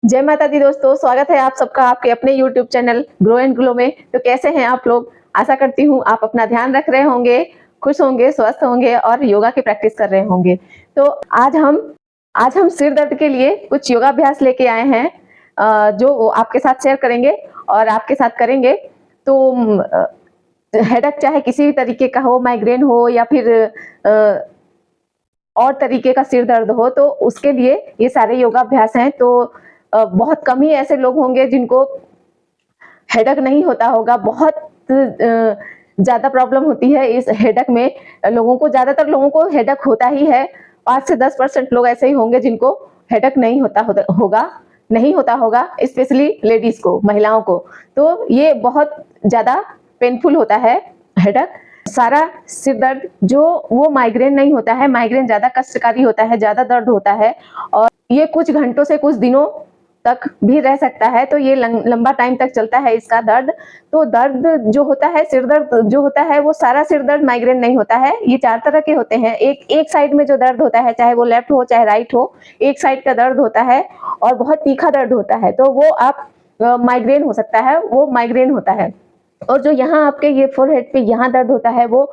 जय माता दी दोस्तों, स्वागत है आप सबका आपके अपने YouTube channel grow and glow में। तो कैसे हैं आप लोग? आशा करती हूँ आप अपना ध्यान रख रहे होंगे, खुश होंगे, स्वस्थ होंगे और योगा की प्रैक्टिस कर रहे होंगे। तो आज हम सिर दर्द के लिए कुछ योगाभ्यास लेके आए हैं, जो वो आपके साथ शेयर करेंगे और आपके साथ करेंगे। तो हेडेक चाहे किसी भी तरीके का हो, माइग्रेन हो या फिर और तरीके का सिर दर्द हो, तो उसके लिए ये सारे योगाभ्यास हैं। तो बहुत कम ही ऐसे लोग होंगे जिनको हेडेक नहीं होता होगा। बहुत ज़्यादा प्रॉब्लम होती है इस हेडेक में। ज़्यादातर लोगों को हेडेक होता ही है। 5 से 10% लोग ऐसे ही होंगे जिनको हेडेक नहीं होता होगा, स्पेशली लेडीज़ को, महिलाओं को। तो ये बहुत ज़्यादा पेनफुल होता है हेडेक। सारा सिर दर्द जो वो माइग्रेन नहीं होता है, माइग्रेन ज़्यादा कष्टकारी होता है, ज़्यादा दर्द होता है और ये कुछ घंटों से कुछ दिनों तक भी रह सकता है। तो ये लंबा टाइम तक चलता है इसका दर्द। तो दर्द जो होता है, सिर दर्द जो होता है, वो सारा सिर दर्द माइग्रेन नहीं होता है। ये 4 तरह के होते हैं। एक साइड में जो दर्द होता है, चाहे वो लेफ्ट हो चाहे राइट हो, एक साइड का दर्द होता है और बहुत तीखा दर्द होता है। तो वो आप माइग्रेन हो सकता है, वो माइग्रेन होता है। और जो यहाँ आपके ये फोरहेड पे यहाँ दर्द होता है, वो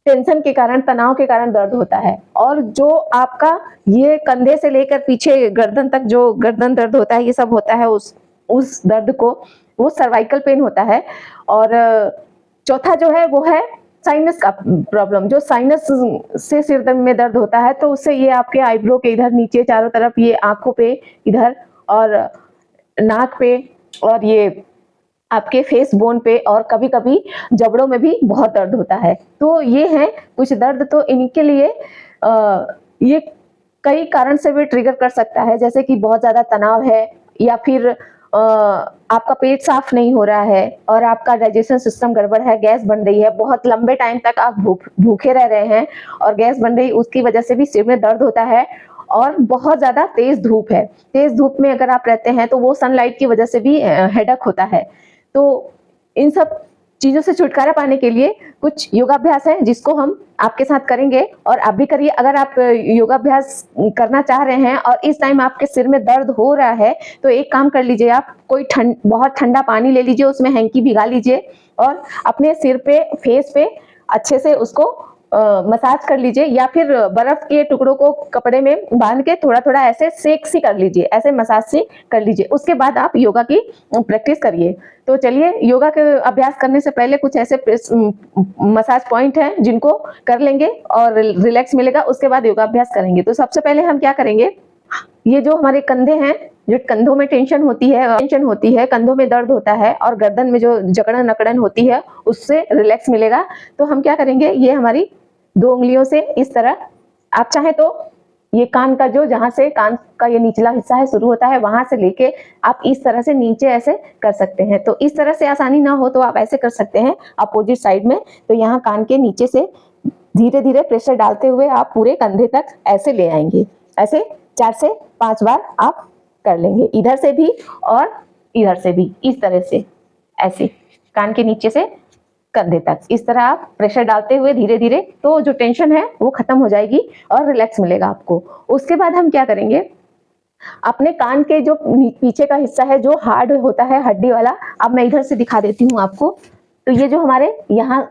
टेंशन के कारण, तनाव के कारण दर्द होता है। और जो आपका ये कंधे से लेकर पीछे गर्दन तक जो गर्दन दर्द होता है, ये सब होता है उस दर्द को, वो सर्वाइकल पेन होता है। और चौथा जो है वो है साइनस का प्रॉब्लम। जो साइनस से सिर दर्द में दर्द होता है, तो उससे ये आपके आईब्रो के इधर नीचे चारों तरफ, ये आंखों पे इधर और नाक पे और ये आपके फेस बोन पे और कभी-कभी जबड़ों में भी बहुत दर्द होता है। तो ये हैं कुछ दर्द। तो इनके लिए ये कई कारण से भी ट्रिगर कर सकता है, जैसे कि बहुत ज़्यादा तनाव है या फिर आपका पेट साफ नहीं हो रहा है और आपका डाइजेशन सिस्टम गड़बड़ है, गैस बन रही है, बहुत लंबे टाइम तक आप भूखे रह रहे हैं और गैस बन रही, उसकी वजह से भी सिर में दर्द होता है। और बहुत ज़्यादा तेज़ धूप है, तेज़ धूप में अगर आप रहते हैं तो वो सनलाइट की वजह से भी हेडेक होता है। तो इन सब चीज़ों से छुटकारा पाने के लिए कुछ योगाभ्यास हैं जिसको हम आपके साथ करेंगे और आप भी करिए। अगर आप योगाभ्यास करना चाह रहे हैं और इस टाइम आपके सिर में दर्द हो रहा है, तो एक काम कर लीजिए, आप कोई बहुत ठंडा पानी ले लीजिए, उसमें हैंकी भिगा लीजिए और अपने सिर पे, फेस पे अच्छे से उसको मसाज कर लीजिए, या फिर बर्फ के टुकड़ों को कपड़े में बांध के थोड़ा-थोड़ा ऐसे सेक सी कर लीजिए, ऐसे मसाज सी कर लीजिए। उसके बाद आप योगा की प्रैक्टिस करिए। तो चलिए, योगा के अभ्यास करने से पहले कुछ ऐसे मसाज पॉइंट हैं जिनको कर लेंगे और रिलैक्स मिलेगा, उसके बाद योगा अभ्यास करेंगे। तो सबसे पहले हम क्या करेंगे, ये जो हमारे कंधे हैं, जो कंधों में टेंशन होती है, कंधों में दर्द होता है और गर्दन में जो जकड़न-अकड़न होती है, उससे रिलैक्स मिलेगा। तो हम क्या करेंगे, ये हमारी 2 उंगलियों से इस तरह, आप चाहें तो ये कान का जो, जहाँ से कान का ये निचला हिस्सा है शुरू होता है, वहां से लेके आप इस तरह से नीचे ऐसे कर सकते हैं। तो इस तरह से आसानी ना हो तो आप ऐसे कर सकते हैं अपोजिट साइड में। तो यहाँ कान के नीचे से धीरे-धीरे प्रेशर डालते हुए आप पूरे कंधे तक ऐसे ले आएंगे। ऐसे 4 से 5 बार आप कर लेंगे, इधर से भी और इधर से भी, इस तरह से, ऐसे कान के नीचे से कंधे तक, इस तरह आप प्रेशर डालते हुए धीरे-धीरे, तो जो टेंशन है वो खत्म हो जाएगी और रिलैक्स मिलेगा आपको। उसके बाद हम क्या करेंगे, अपने कान के जो पीछे का हिस्सा है, जो हार्ड होता है, हड्डी वाला, अब मैं इधर से दिखा देती हूँ आपको। तो ये जो हमारे यहाँ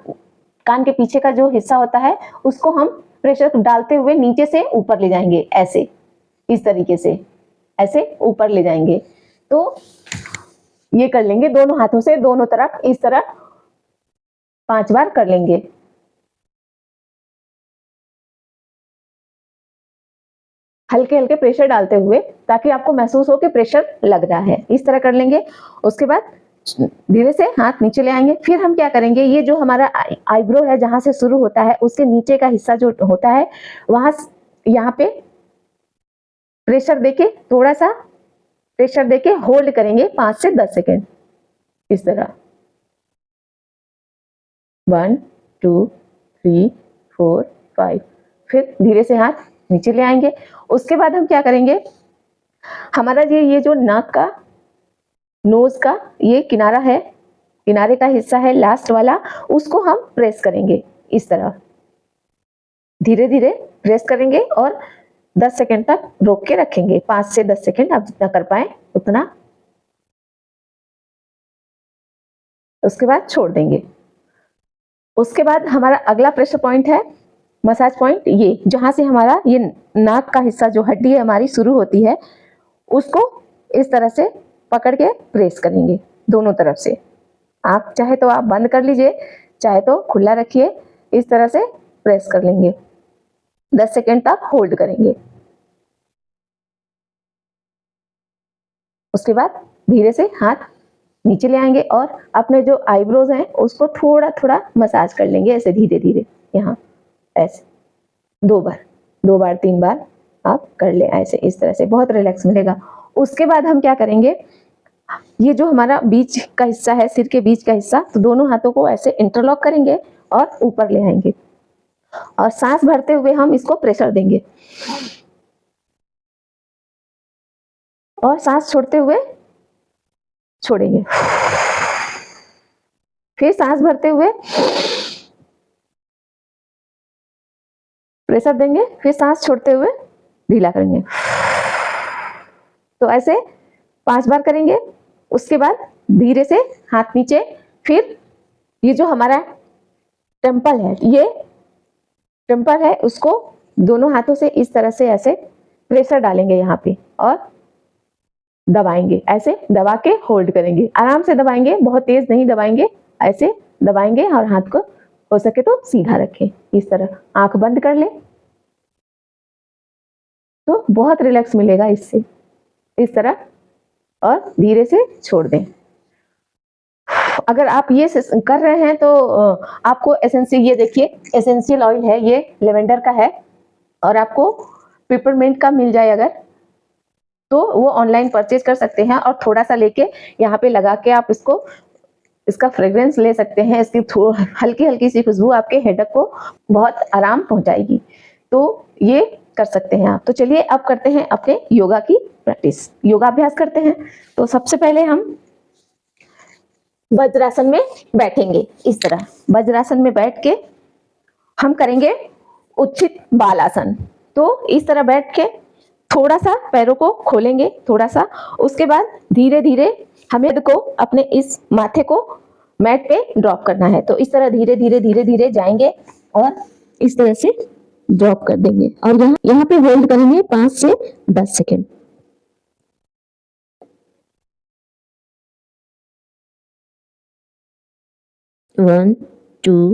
कान के पीछे का जो हिस्सा होता है, उसको हम प्रेशर डालते हुए नीचे से ऊपर ले जाएंगे, ऐसे, इस तरीके से, ऐसे ऊपर ले जाएंगे। तो ये कर लेंगे दोनों हाथों से, दोनों तरफ इस तरह 5 बार कर लेंगे। हल्के-हल्के प्रेशर डालते हुए, ताकि आपको महसूस हो कि प्रेशर लग रहा है, इस तरह कर लेंगे। उसके बाद धीरे से हाथ नीचे ले आएंगे। फिर हम क्या करेंगे, ये जो हमारा आईब्रो है, जहां से शुरू होता है, उसके नीचे का हिस्सा जो होता है, वहां यहाँ पे प्रेशर देके, थोड़ा सा प्रेशर देके होल्ड करेंगे 5 से 10 सेकेंड, इस तरह। 1 2 3 4 5। फिर धीरे से हाथ नीचे ले आएंगे। उसके बाद हम क्या करेंगे, हमारा ये जो नाक का, नोज का ये किनारा है, किनारे का हिस्सा है लास्ट वाला, उसको हम प्रेस करेंगे, इस तरह धीरे धीरे प्रेस करेंगे और 10 सेकंड तक रोक के रखेंगे, 5 से 10 सेकंड, आप जितना कर पाए उतना। उसके बाद छोड़ देंगे। उसके बाद हमारा अगला प्रेशर पॉइंट है मसाज पॉइंट, ये जहां से हमारा ये नाक का हिस्सा जो हड्डी है हमारी शुरू होती है, उसको इस तरह से पकड़ के प्रेस करेंगे दोनों तरफ से। आँख चाहे तो आप बंद कर लीजिए, चाहे तो खुला रखिए, इस तरह से प्रेस कर लेंगे। 10 सेकंड तक होल्ड करेंगे। उसके बाद धीरे से हाथ नीचे ले आएंगे और अपने जो आईब्रोज हैं उसको थोड़ा थोड़ा मसाज कर लेंगे, ऐसे धीरे धीरे, यहाँ ऐसे 2 बार 3 बार आप कर ले ऐसे, इस तरह से बहुत रिलैक्स मिलेगा। उसके बाद हम क्या करेंगे, ये जो हमारा बीच का हिस्सा है, सिर के बीच का हिस्सा, तो दोनों हाथों को ऐसे इंटरलॉक करेंगे और ऊपर ले आएंगे और सांस भरते हुए हम इसको प्रेशर देंगे और सांस छोड़ते हुए छोड़ेंगे। फिर सांस भरते हुए प्रेशर देंगे, फिर सांस छोड़ते हुए ढीला करेंगे। तो ऐसे 5 बार करेंगे। उसके बाद धीरे से हाथ नीचे, फिर ये जो हमारा टेम्पल है, ये टेम्पल है, उसको दोनों हाथों से इस तरह से ऐसे प्रेशर डालेंगे यहाँ पे और दबाएंगे, ऐसे दबा के होल्ड करेंगे। आराम से दबाएंगे, बहुत तेज नहीं दबाएंगे, ऐसे दबाएंगे और हाथ को हो सके तो सीधा रखें, इस तरह। आंख बंद कर ले तो बहुत रिलैक्स मिलेगा इससे, इस तरह, और धीरे से छोड़ दें। अगर आप ये कर रहे हैं तो आपको एसेंशियल, ये देखिए एसेंशियल ऑयल है, ये लेवेंडर का है, और आपको पेपरमेंट का मिल जाए अगर तो वो ऑनलाइन परचेज कर सकते हैं और थोड़ा सा लेके यहाँ पे लगा के आप इसका फ्रेग्रेंस ले सकते हैं। इसकी हल्की हल्की सी खुशबू आपके हेडेक को बहुत आराम पहुंचाएगी, तो ये कर सकते हैं आप। तो चलिए अब करते हैं अपने योगा की प्रैक्टिस, योगाभ्यास करते हैं। तो सबसे पहले हम वज्रासन में बैठेंगे, इस तरह वज्रासन में बैठ के हम करेंगे उच्चित बालासन। तो इस तरह बैठ के थोड़ा सा पैरों को खोलेंगे, थोड़ा सा। उसके बाद धीरे धीरे हमें को अपने इस माथे को मैट पे ड्रॉप करना है। तो इस तरह धीरे धीरे धीरे धीरे जाएंगे और इस तरह से ड्रॉप कर देंगे और यहाँ पे होल्ड करेंगे 5 से 10 सेकेंड। One, to,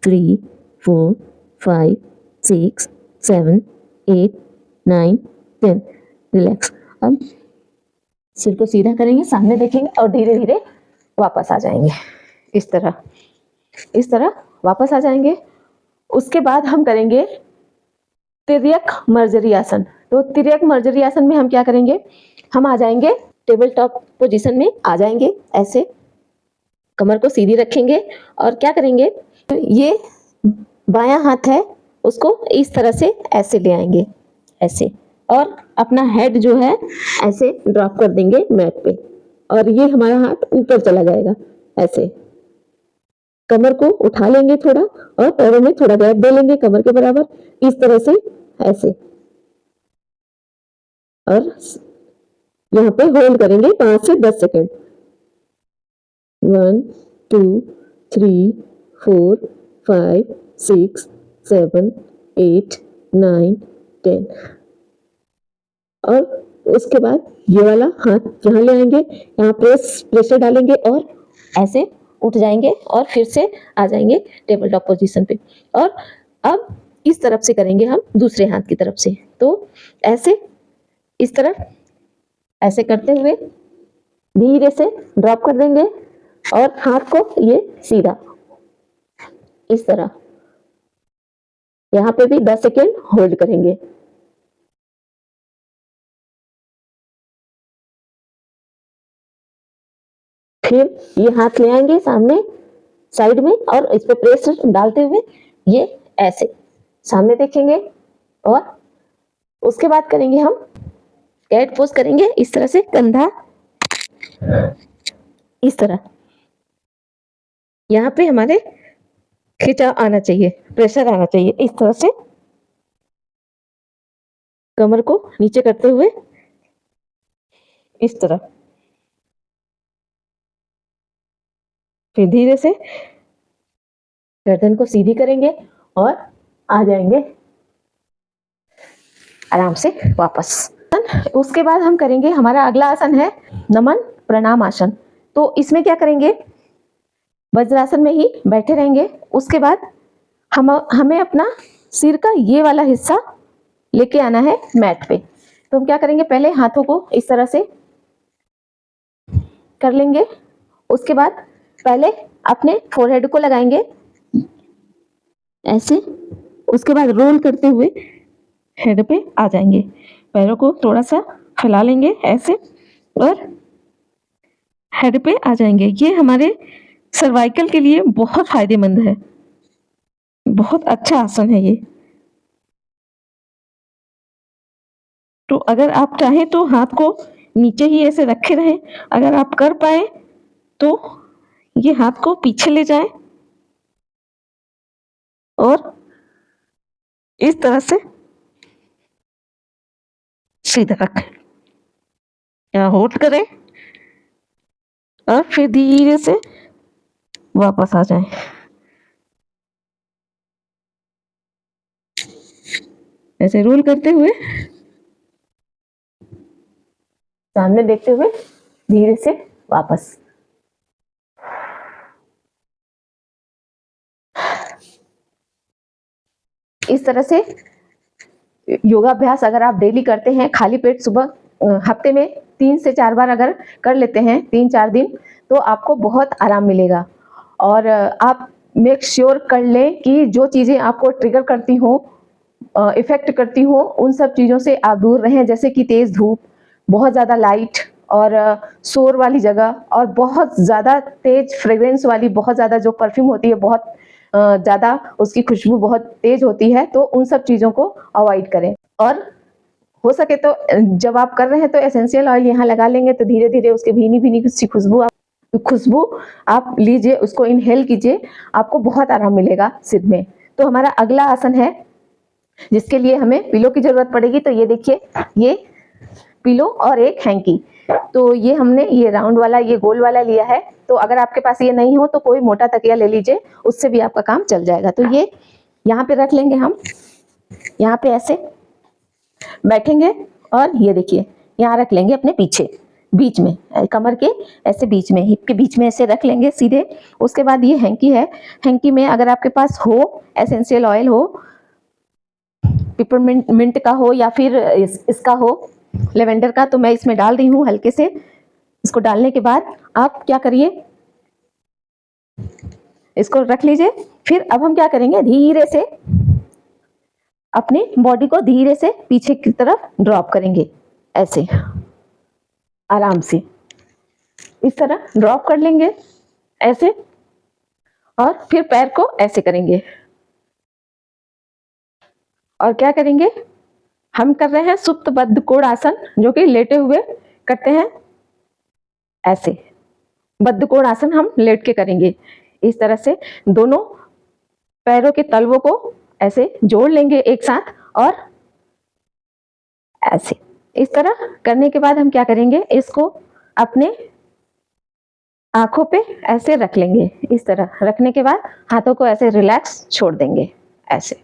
3, 4, 5, 6, 7, 8, 9, 10। रिलैक्स। अब सिर को सीधा करेंगे, सामने देखेंगे और धीरे धीरे वापस आ जाएंगे, इस तरह वापस आ जाएंगे। उसके बाद हम करेंगे तिर्यक मर्जरी आसन। तो तिर्यक मर्जरी आसन में हम क्या करेंगे, हम आ जाएंगे टेबल टॉप पोजीशन में, आ जाएंगे ऐसे, कमर को सीधी रखेंगे और क्या करेंगे, ये बायां हाथ है उसको इस तरह से ऐसे ले आएंगे, ऐसे, और अपना हेड जो है ऐसे ड्रॉप कर देंगे मैट पे और ये हमारा हाथ ऊपर चला जाएगा ऐसे। कमर को उठा लेंगे थोड़ा और पैरों में थोड़ा गैप दे लेंगे कमर के बराबर, इस तरह से ऐसे, और यहाँ पे होल्ड करेंगे 5 से 10 सेकेंड। 1, 2, 3, 4, 5, 6, 7, 8, 9, 10। और उसके बाद ये वाला हाथ यहाँ ले आएंगे, यहाँ प्रेशर डालेंगे और ऐसे उठ जाएंगे और फिर से आ जाएंगे टेबल टॉप पोजीशन पे। और अब इस तरफ से करेंगे हम दूसरे हाथ की तरफ से। तो ऐसे इस तरफ ऐसे करते हुए धीरे से ड्रॉप कर देंगे और हाथ को ये सीधा इस तरह, यहाँ पे भी 10 सेकेंड होल्ड करेंगे। फिर ये हाथ ले आएंगे सामने साइड में और इस पे प्रेशर डालते हुए ये ऐसे सामने देखेंगे और उसके बाद करेंगे हम कैट पोज करेंगे, इस तरह से कंधा इस तरह, यहाँ पे हमारे खिंचाव आना चाहिए, प्रेशर आना चाहिए, इस तरह से कमर को नीचे करते हुए इस तरह, फिर धीरे से गर्दन को सीधी करेंगे और आ जाएंगे आराम से वापस। उसके बाद हम करेंगे, हमारा अगला आसन है नमन प्रणाम आसन। तो इसमें क्या करेंगे, वज्रासन में ही बैठे रहेंगे। उसके बाद हमें अपना सिर का ये वाला हिस्सा लेके आना है मैट पे। तो हम क्या करेंगे, पहले हाथों को इस तरह से कर लेंगे। उसके बाद पहले अपने फोरहेड को लगाएंगे ऐसे, उसके बाद रोल करते हुए हेड पे आ जाएंगे। पैरों को थोड़ा सा फैला लेंगे ऐसे और हेड पे आ जाएंगे। ये हमारे सर्वाइकल के लिए बहुत फायदेमंद है, बहुत अच्छा आसन है ये। तो अगर आप चाहें तो हाथ को नीचे ही ऐसे रखे रहें। अगर आप कर पाए तो ये हाथ को पीछे ले जाएं और इस तरह से सीधा रखें या होल्ड करें और फिर धीरे से वापस आ जाएं। ऐसे रोल करते हुए सामने देखते हुए धीरे से वापस। इस तरह से योगाभ्यास अगर आप डेली करते हैं, खाली पेट सुबह हफ्ते में 3 से 4 बार अगर कर लेते हैं, 3-4 दिन, तो आपको बहुत आराम मिलेगा। और आप मेक श्योर कर लें कि जो चीज़ें आपको ट्रिगर करती हो, इफेक्ट करती हो, उन सब चीज़ों से आप दूर रहें। जैसे कि तेज़ धूप, बहुत ज़्यादा लाइट और शोर वाली जगह, और बहुत ज़्यादा तेज फ्रेग्रेंस वाली, बहुत ज़्यादा जो परफ्यूम होती है, बहुत ज़्यादा उसकी खुशबू बहुत तेज होती है, तो उन सब चीज़ों को अवॉइड करें। और हो सके तो जब आप कर रहे हैं तो एसेंशियल ऑयल यहाँ लगा लेंगे, तो धीरे धीरे उसकी भीनी भीनी सी खुशबू आप लीजिए, उसको इनहेल कीजिए, आपको बहुत आराम मिलेगा सिर में। तो हमारा अगला आसन है जिसके लिए हमें पिलो की जरूरत पड़ेगी। तो ये देखिए, ये पिलो और एक हैंकी। तो ये हमने ये राउंड वाला, ये गोल वाला लिया है। तो अगर आपके पास ये नहीं हो तो कोई मोटा तकिया ले लीजिए, उससे भी आपका काम चल जाएगा। तो ये यहाँ पे रख लेंगे हम, यहाँ पे ऐसे बैठेंगे और ये देखिए यहाँ रख लेंगे अपने पीछे, बीच में, कमर के ऐसे बीच में, हिप के बीच में ऐसे रख लेंगे सीधे। उसके बाद ये हैंकी है, हैंकी में अगर आपके पास हो एसेंशियल ऑयल हो, पिपरमिंट मिंट का हो या फिर इसका हो, लेवेंडर का, तो मैं इसमें डाल रही हूँ हल्के से। इसको डालने के बाद आप क्या करिए, इसको रख लीजिए। फिर अब हम क्या करेंगे, धीरे से अपने बॉडी को धीरे से पीछे की तरफ ड्रॉप करेंगे ऐसे, आराम से इस तरह ड्रॉप कर लेंगे ऐसे, और फिर पैर को ऐसे करेंगे। और क्या करेंगे, हम कर रहे हैं सुप्त बद्ध कोण आसन, जो कि लेटे हुए करते हैं ऐसे। बद्ध कोण आसन हम लेट के करेंगे। इस तरह से दोनों पैरों के तलवों को ऐसे जोड़ लेंगे एक साथ, और ऐसे इस तरह करने के बाद हम क्या करेंगे, इसको अपने आंखों पे ऐसे रख लेंगे। इस तरह रखने के बाद हाथों को ऐसे रिलैक्स छोड़ देंगे ऐसे।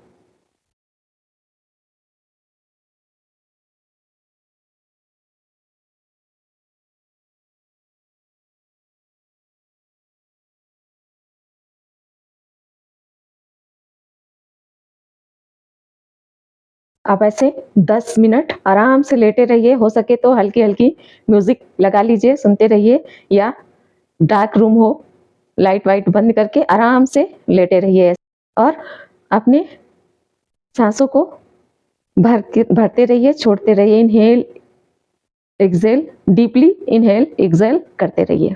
आप ऐसे 10 मिनट आराम से लेटे रहिए। हो सके तो हल्की हल्की म्यूजिक लगा लीजिए, सुनते रहिए, या डार्क रूम हो, लाइट वाइट बंद करके आराम से लेटे रहिए। और अपने सांसों को भरते रहिए, छोड़ते रहिए। Inhale exhale, deeply inhale exhale करते रहिए।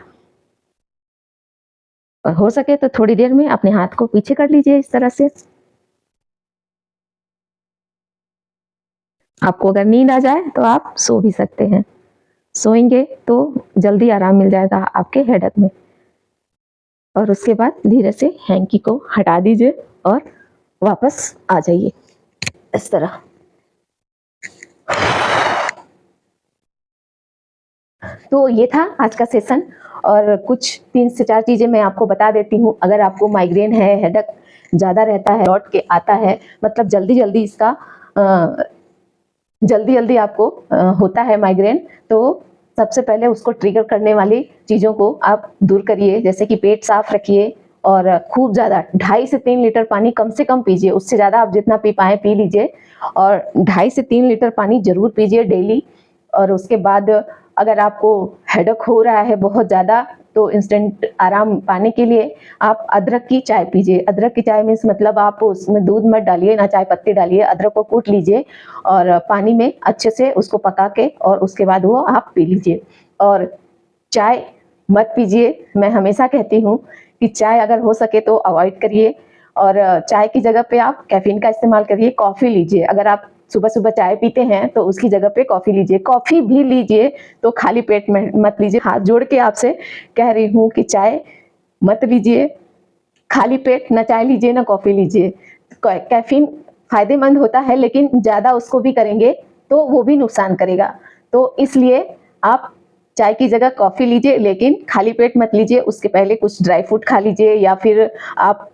और हो सके तो थोड़ी देर में अपने हाथ को पीछे कर लीजिए इस तरह से। आपको अगर नींद आ जाए तो आप सो भी सकते हैं, सोएंगे तो जल्दी आराम मिल जाएगा आपके हेडेक में। और उसके बाद धीरे से हैंकी को हटा दीजिए और वापस आ जाइए इस तरह। तो ये था आज का सेशन, और कुछ 3 से 4 चीज़ें मैं आपको बता देती हूँ। अगर आपको माइग्रेन है, हेडेक ज़्यादा रहता है, लौट के आता है, मतलब जल्दी-जल्दी इसका जल्दी-जल्दी आपको होता है माइग्रेन, तो सबसे पहले उसको ट्रिगर करने वाली चीज़ों को आप दूर करिए। जैसे कि पेट साफ रखिए और खूब ज़्यादा 2.5 से 3 लीटर पानी कम से कम पीजिए। उससे ज़्यादा आप जितना पी पाएँ पी लीजिए, और 2.5 से 3 लीटर पानी ज़रूर पीजिए डेली। और उसके बाद अगर आपको हेडेक हो रहा है बहुत ज़्यादा, तो इंस्टेंट आराम पाने के लिए आप अदरक की चाय पीजिए। अदरक की चाय मीन्स मतलब आप उसमें दूध मत डालिए, ना चाय पत्ती डालिए, अदरक को कूट लीजिए और पानी में अच्छे से उसको पका के और उसके बाद वो आप पी लीजिए। और चाय मत पीजिए, मैं हमेशा कहती हूँ कि चाय अगर हो सके तो अवॉइड करिए, और चाय की जगह पे आप कैफ़ीन का इस्तेमाल करिए, कॉफ़ी लीजिए। अगर आप सुबह-सुबह चाय पीते हैं तो उसकी जगह पे कॉफ़ी लीजिए। कॉफ़ी भी लीजिए तो खाली पेट में मत लीजिए। हाथ जोड़ के आपसे कह रही हूँ कि चाय मत लीजिए, खाली पेट ना चाय लीजिए ना कॉफ़ी लीजिए। कैफ़ीन फ़ायदेमंद होता है, लेकिन ज़्यादा उसको भी करेंगे तो वो भी नुकसान करेगा। तो इसलिए आप चाय की जगह कॉफ़ी लीजिए, लेकिन खाली पेट मत लीजिए। उसके पहले कुछ ड्राई फ्रूट खा लीजिए, या फिर आप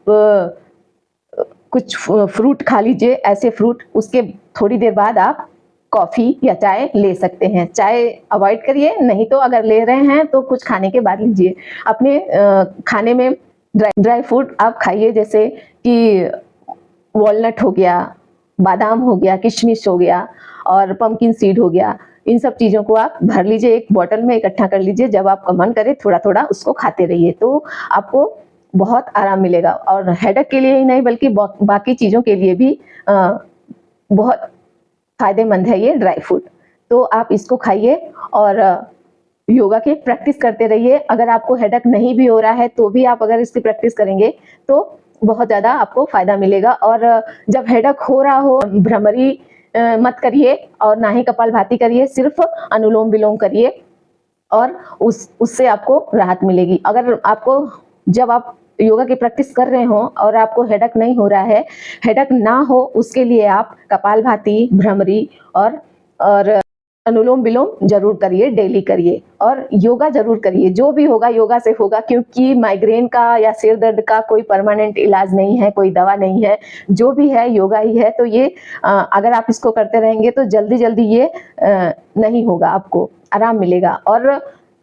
कुछ फ्रूट खा लीजिए, ऐसे फ्रूट। उसके थोड़ी देर बाद आप कॉफ़ी या चाय ले सकते हैं। चाय अवॉइड करिए, नहीं तो अगर ले रहे हैं तो कुछ खाने के बाद लीजिए। अपने खाने में ड्राई फ्रूट आप खाइए, जैसे कि वॉलनट हो गया, बादाम हो गया, किशमिश हो गया और पम्पकिन सीड हो गया। इन सब चीज़ों को आप भर लीजिए, एक बॉटल में इकट्ठा कर लीजिए। जब आपका मन करे थोड़ा-थोड़ा उसको खाते रहिए, तो आपको बहुत आराम मिलेगा। और हेडेक के लिए ही नहीं बल्कि बाकी चीज़ों के लिए भी बहुत फ़ायदेमंद है ये ड्राई फ्रूट। तो आप इसको खाइए और योगा की प्रैक्टिस करते रहिए। अगर आपको हेडेक नहीं भी हो रहा है तो भी आप अगर इसकी प्रैक्टिस करेंगे तो बहुत ज़्यादा आपको फ़ायदा मिलेगा। और जब हेडेक हो रहा हो, भ्रामरी मत करिए और ना ही कपालभाति करिए, सिर्फ अनुलोम-विलोम करिए और उससे आपको राहत मिलेगी। अगर आपको, जब आप योगा की प्रैक्टिस कर रहे हो और आपको हेडेक नहीं हो रहा है, हेडेक ना हो उसके लिए आप कपालभाति, भ्रामरी और अनुलोम-विलोम ज़रूर करिए, डेली करिए, और योगा ज़रूर करिए। जो भी होगा योगा से होगा, क्योंकि माइग्रेन का या सिर दर्द का कोई परमानेंट इलाज नहीं है, कोई दवा नहीं है। जो भी है योगा ही है। तो ये अगर आप इसको करते रहेंगे तो जल्दी-जल्दी ये नहीं होगा, आपको आराम मिलेगा। और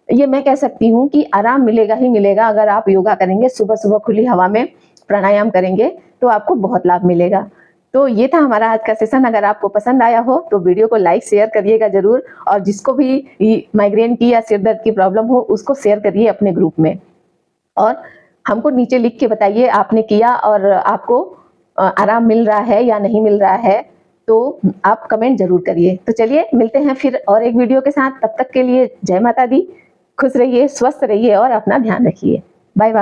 ये मैं कह सकती हूँ कि आराम मिलेगा ही मिलेगा अगर आप योगा करेंगे, सुबह-सुबह खुली हवा में प्राणायाम करेंगे तो आपको बहुत लाभ मिलेगा। तो ये था हमारा आज का सेशन। अगर आपको पसंद आया हो तो वीडियो को लाइक शेयर करिएगा ज़रूर, और जिसको भी माइग्रेन की या सिर दर्द की प्रॉब्लम हो उसको शेयर करिए अपने ग्रुप में, और हमको नीचे लिख के बताइए आपने किया और आपको आराम मिल रहा है या नहीं मिल रहा है, तो आप कमेंट ज़रूर करिए। तो चलिए मिलते हैं फिर और एक वीडियो के साथ। तब तक के लिए जय माता दी, खुश रहिए, स्वस्थ रहिए और अपना ध्यान रखिए। Bye bye.